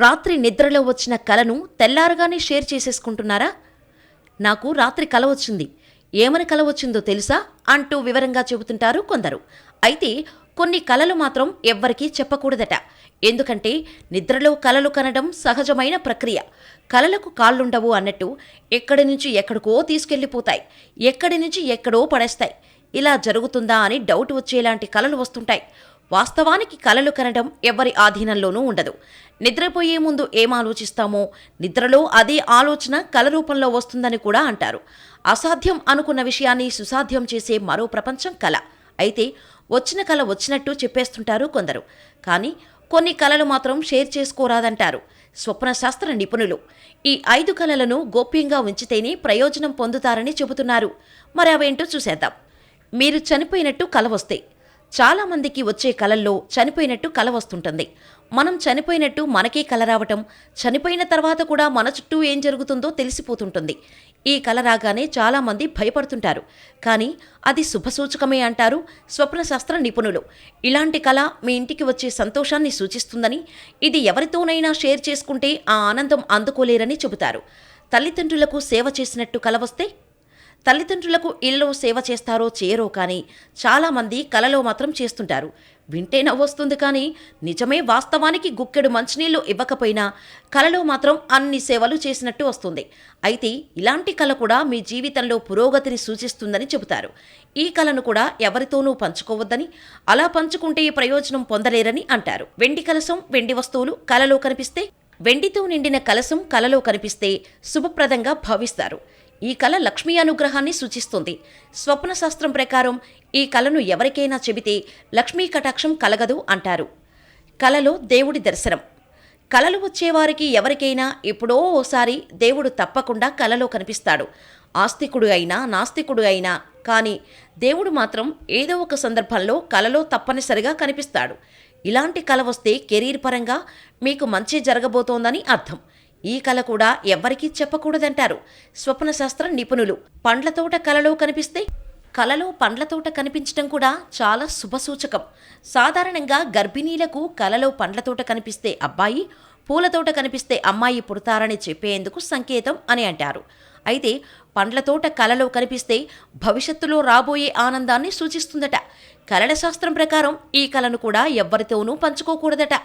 రాత్రి నిద్రలో వచ్చిన కలను తెల్లారగానే షేర్ చేసేసుకుంటున్నారా? నాకు రాత్రి కల వచ్చింది, ఏమని కల వచ్చిందో తెలుసా అంటూ వివరంగా చెబుతుంటారు కొందరు. అయితే కొన్ని కలలు మాత్రం ఎవ్వరికీ చెప్పకూడదట. ఎందుకంటే నిద్రలో కలలు కనడం సహజమైన ప్రక్రియ. కలలకు కాళ్ళుండవు అన్నట్టు ఎక్కడి నుంచి ఎక్కడికో తీసుకెళ్లిపోతాయి, ఎక్కడి నుంచి ఎక్కడో పడేస్తాయి. ఇలా జరుగుతుందా అని డౌట్ వచ్చేలాంటి కలలు వస్తుంటాయి. వాస్తవానికి కలలు కనడం ఎవ్వరి ఆధీనంలోనూ ఉండదు. నిద్రపోయే ముందు ఏం ఆలోచిస్తామో నిద్రలో అదే ఆలోచన కల రూపంలో వస్తుందని కూడా అంటారు. అసాధ్యం అనుకున్న విషయాన్ని సుసాధ్యం చేసే మరో ప్రపంచం కల. అయితే వచ్చిన కల వచ్చినట్టు చెప్పేస్తుంటారు కొందరు. కానీ కొన్ని కలలు మాత్రం షేర్ చేసుకోరాదంటారు స్వప్న శాస్త్ర నిపుణులు. ఈ 5 కలలను గోప్యంగా ఉంచితేనే ప్రయోజనం పొందుతారని చెబుతున్నారు. మరి అవేంటో చూసేద్దాం. మీరు చనిపోయినట్టు కల వస్తే. చాలామందికి వచ్చే కలల్లో చనిపోయినట్టు కల వస్తుంటుంది. మనం చనిపోయినట్టు మనకే కల రావటం, చనిపోయిన తర్వాత కూడా మన చుట్టూ ఏం జరుగుతుందో తెలిసిపోతుంటుంది. ఈ కల రాగానే చాలామంది భయపడుతుంటారు. కానీ అది శుభసూచకమే అంటారు స్వప్నశాస్త్ర నిపుణులు. ఇలాంటి కల మీ ఇంటికి వచ్చే సంతోషాన్ని సూచిస్తుందని, ఇది ఎవరితోనైనా షేర్ చేసుకుంటే ఆ ఆనందం అందుకోలేరని చెబుతారు. తల్లిదండ్రులకు సేవ చేసినట్టు కల వస్తే. తల్లిదండ్రులకు ఇల్లు సేవ చేస్తారో చేయరో కానీ చాలామంది కలలో మాత్రం చేస్తుంటారు. వింటే నవ్వొస్తుంది కానీ నిజమే. వాస్తవానికి గుక్కెడు మంచినీళ్లు ఇవ్వకపోయినా కలలో మాత్రం అన్ని సేవలు చేసినట్టు వస్తుంది. అయితే ఇలాంటి కల కూడా మీ జీవితంలో పురోగతిని సూచిస్తుందని చెబుతారు. ఈ కలను కూడా ఎవరితోనూ పంచుకోవద్దని, అలా పంచుకుంటే ప్రయోజనం పొందలేరని అంటారు. వెండి కలశం, వెండి వస్తువులు కలలో కనిపిస్తే, వెండితో నిండిన కలశం కలలో కనిపిస్తే శుభప్రదంగా భావిస్తారు. ఈ కల లక్ష్మీ అనుగ్రహాన్ని సూచిస్తుంది. స్వప్న శాస్త్రం ప్రకారం ఈ కలను ఎవరికైనా చెబితే లక్ష్మీ కటాక్షం కలగదు అంటారు. కలలో దేవుడి దర్శనం. కలలు వచ్చేవారికి ఎవరికైనా ఎప్పుడో ఓసారి దేవుడు తప్పకుండా కలలో కనిపిస్తాడు. ఆస్తికుడు అయినా నాస్తికుడు అయినా కానీ దేవుడు మాత్రం ఏదో ఒక సందర్భంలో కలలో తప్పనిసరిగా కనిపిస్తాడు. ఇలాంటి కల వస్తే కెరీర్ పరంగా మీకు మంచి జరగబోతోందని అర్థం. ఈ కల కూడా ఎవ్వరికీ చెప్పకూడదంటారు స్వప్న శాస్త్ర నిపుణులు. పండ్ల తోట కలలో కనిపిస్తే. కలలో పండ్ల తోట కనిపించడం కూడా చాలా శుభసూచకం. సాధారణంగా గర్భిణీలకు కలలో పండ్ల తోట కనిపిస్తే అబ్బాయి, పూలతోట కనిపిస్తే అమ్మాయి పుడతారని చెప్పేందుకు సంకేతం అని అంటారు. అయితే పండ్ల తోట కలలో కనిపిస్తే భవిష్యత్తులో రాబోయే ఆనందాన్ని సూచిస్తుందట. కలల శాస్త్రం ప్రకారం ఈ కలను కూడా ఎవ్వరితోనూ పంచుకోకూడదట.